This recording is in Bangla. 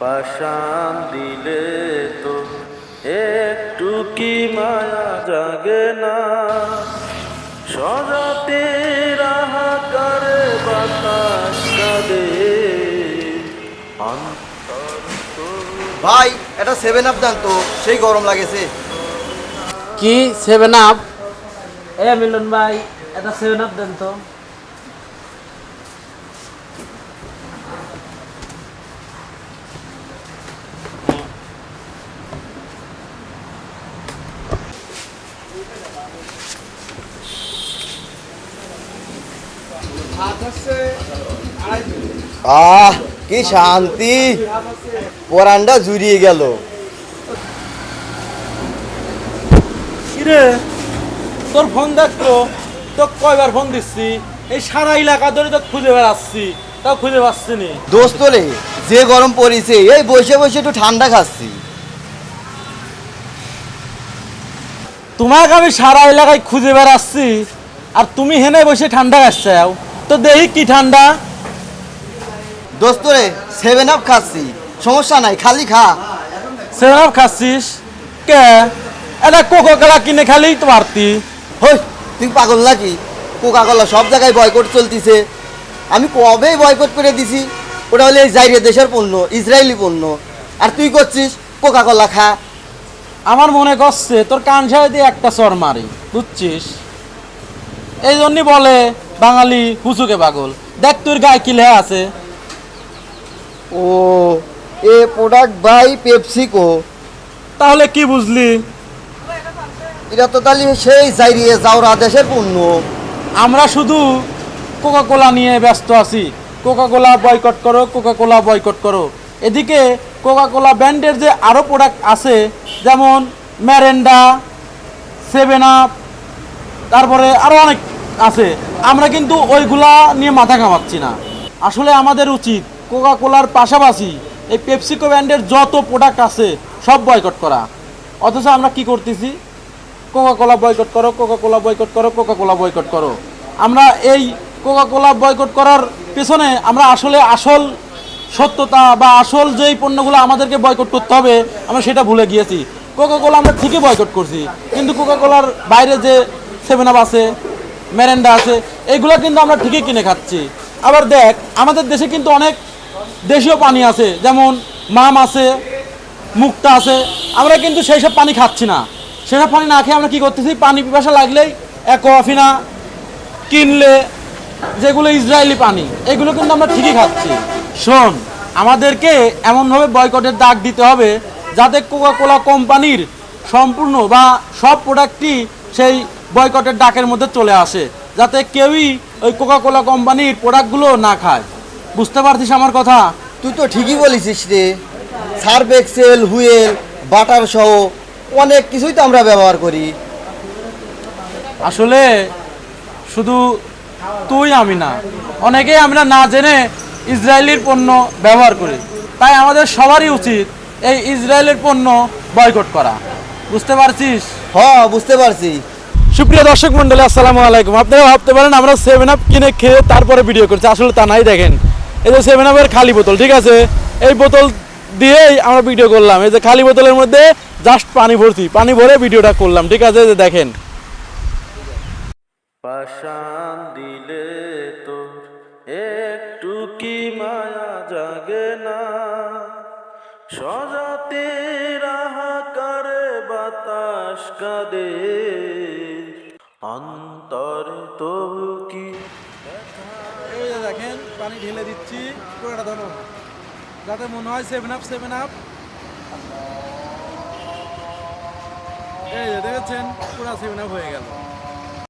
পাষাণ দিলে তো একটু কি মায়া জাগে না, সজাতে রাহাকারে বাতাস কাঁদে অন্তর তো। ভাই এটা 7 আপ দেন তো, সেই গরম লাগেছে। কি 7 আপ? মিলন ভাই এটা 7 আপ দেন তো। আহ কি শান্তি, পরানটা জুড়িয়ে গেল। কিরে তোর ফোন দেখতো, তো কয়বার ফোন দিচ্ছি, এই সারা এলাকা ধরে তো খুঁজে বেড়াচ্ছি, তাও খুঁজে পাচ্ছি নি। দোস্ত রে, যে গরম পড়েছে, এই বসে বসে একটু ঠান্ডা খাচ্ছি। তোমাকে আমি সারা এলাকায় খুঁজে বেড়াচ্ছি আর তুমি হেনে বসে ঠান্ডা খাচ্ছাও, তো দেখি কি ঠান্ডা। দোস্ত রে 7 আপ খাচ্ছি, সমস্যা নাই, খালি খা। 7 আপ খাচ্ছিস কে? এটা কোকো কোলা কিনে খালি তো পারতি। হই, তুই পাগল নাকি? কোকা কোলা সব জায়গায় বয়কট চলতিছে, আমি কবেই বয়কট করে দিছি। ওটা হলে এই জাইরে দেশের পণ্য, ইসরায়েলি পণ্য, আর তুই করছিস কোকা কোলা খা। আমার মনে করছে তোর কান সাহেব দিয়ে একটা চর মারি, বুঝছিস? এই জন্যই বলে বাঙালি হুচুকে পাগল। দেখ তোর গায়ে কি লেখা আছে। ও, এ প্রোডাক্ট বাই পেপসিকো। তাহলে কি বুঝলি? এটা তো তাহলে সেই জাইরিয়ে যাওরা দেশের পণ্য। আমরা শুধু কোকা কোলা নিয়ে ব্যস্ত আছি, কোকা কোলা বয়কট করো, কোকা কোলা বয়কট করো। এদিকে কোকা কোলা ব্র্যান্ডের যে আরও প্রোডাক্ট আছে, যেমন ম্যারেন্ডা, 7 আপ, তারপরে আরও অনেক আছে, আমরা কিন্তু ওইগুলা নিয়ে মাথা ঘামাচ্ছি না। আসলে আমাদের উচিত কোকা কোলার পাশাপাশি এই পেপসিকো ব্র্যান্ডের যত প্রোডাক্ট আছে সব বয়কট করা। অথচ আমরা কি করতেছি? কোকা কোলা বয়কট করো, কোকা কোলা বয়কট করো, কোকা কোলা বয়কট করো। আমরা এই কোকা কোলা বয়কট করার পেছনে আমরা আসল সত্যতা বা আসল যেই পণ্যগুলো আমাদেরকে বয়কট করতে হবে আমরা সেটা ভুলে গিয়েছি। কোকা কোলা আমরা ঠিকই বয়কট করছি, কিন্তু কোকা কোলার বাইরে যে 7 আপ আছে, ম্যারেন্ডা আছে, এইগুলো কিন্তু আমরা ঠিকই কিনে খাচ্ছি। আবার দেখ, আমাদের দেশে কিন্তু অনেক দেশীয় পানি আছে, যেমন মাম আছে, মুক্তা আছে, আমরা কিন্তু সেই সব পানি খাচ্ছি না। সেসব পানি না খেয়ে আমরা কী করতেছি? পানি পিপাসা লাগলেই অ্যাকোয়াফিনা কিনলে, যেগুলো ইসরায়েলি পানি, এগুলো কিন্তু আমরা ঠিকই খাচ্ছি। শোন, আমাদেরকে এমনভাবে বয়কটের ডাক দিতে হবে যাতে কোকা কোলা কোম্পানির সম্পূর্ণ বা সব প্রোডাক্টই সেই বয়কটের ডাকের মধ্যে চলে আসে, যাতে কেউই ওই কোকা কোলা কোম্পানির প্রোডাক্টগুলো না খায়। বুঝতে পারছিস আমার কথা? তুই তো ঠিকই বলেছিস রে। সার্ফ এক্সেল, হুয়েল, বাটার সহ অনেক কিছুই তো আমরা ব্যবহার করি। আসলে শুধু তুই আমি না, অনেকেই আমরা না জেনে ইসরায়েলির পণ্য ব্যবহার করি। তাই আমাদের সবারই উচিত এই ইসরায়েলের পণ্য বয়কট করা। বুঝতে পারছিস? হ্যাঁ, বুঝতে পারছি। সুপ্রিয় দর্শক মন্ডলী, আসসালামু আলাইকুম। আপনারা ভাবতে পারেন আমরা 7 আপ কিনে খেয়ে তারপরে ভিডিও করছি, আসলে তা নাই। দেখেন, এই যে 7 আপের খালি বোতল, ঠিক আছে, এই বোতল দিয়েই আমরা ভিডিও করলাম। এই যে খালি বোতলের মধ্যে জাস্ট পানি ভরছি, পানি ভরে ভিডিওটা করলাম, ঠিক আছে। যে দেখেন, পাষাণ দিলে তোর একটু কি মায়া জাগে না, সজাতে রাহাকারে বাতাস কাঁদে অন্তর তো কি। এই যে দেখেন পানি ঢেলে দিচ্ছি পুরোটা ধরো, যাতে মনে হয় 7 আপ 7 আপ। এই যে দেখেছেন পুরো 7 আপ হয়ে গেল।